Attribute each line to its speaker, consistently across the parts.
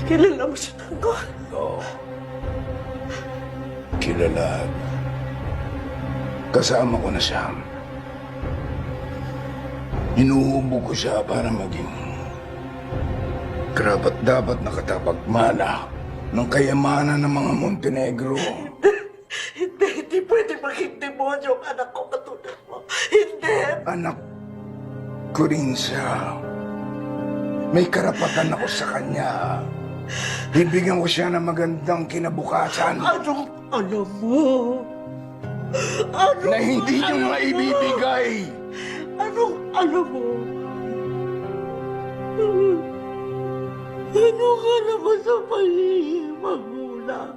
Speaker 1: Kilala mo siya, Tanggol?
Speaker 2: Oo. Kilala. Kasama ko na siya. Inuhubog ko siya para maging karapat dapat na katapagmana ng kayamanan ng mga Montenegro.
Speaker 1: Hindi pwede maging demonyo ang anak ko katulad mo. Hindi!
Speaker 2: Anak ko rin siya. May karapatan ako sa kanya. Bibigyan ko siya ng magandang kinabukasan
Speaker 1: Anong alam mo? Anong
Speaker 2: na hindi niyo
Speaker 1: alam mo?
Speaker 2: maibibigay.
Speaker 1: Anong alam mo? Anong alam mo sa pagiging magulang?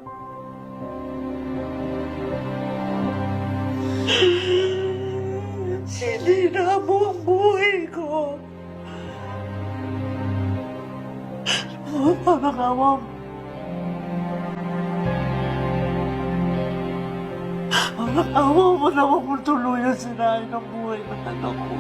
Speaker 1: Sinira mo ang buhay ko. Parang awa mo. Parang awa mo na huwag mo tuluyan sinain ang buhay ng anak ko.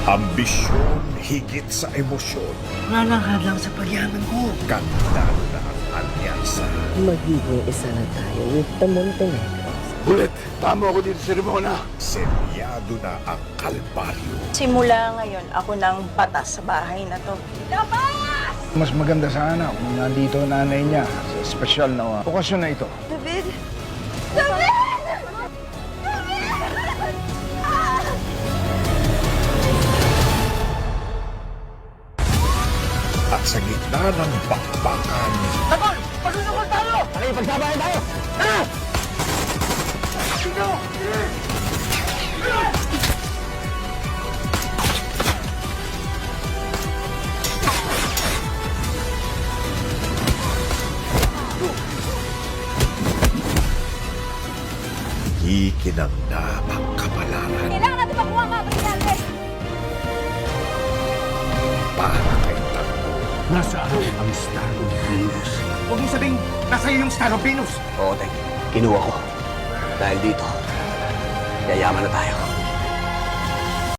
Speaker 3: Ambisyon higit sa emosyon.
Speaker 1: Wala nang hadlang sa pagyaman ko.
Speaker 3: Ganda na ang alyansa.
Speaker 4: Magiging isa na tayo with the Montenegro.
Speaker 2: Ulit, tama ako dito sa Ramona.
Speaker 3: Selyado na ang kalbaryo.
Speaker 5: Simula ngayon, ako nang batas sa bahay na to.
Speaker 2: Mas maganda sana kung nandito ang nanay niya sa espesyal na okasyon na ito.
Speaker 5: David! David!
Speaker 3: At sa gitna ng bakbakan,
Speaker 1: Tanggol! Pagsusukol tayo! Pakipagsabayan tayo! Tara! Sino?
Speaker 3: ikinangna ang kapalaran
Speaker 5: Kailangan natin makuha ang mga brilyante!
Speaker 3: para kay Tanggol.
Speaker 6: Nasaan ang Star of Venus? Huwag mo sabing nasa iyo yung Star of Venus.
Speaker 7: Oo, Tek. Kinuha ko. Dahil dito, yayaman na tayo.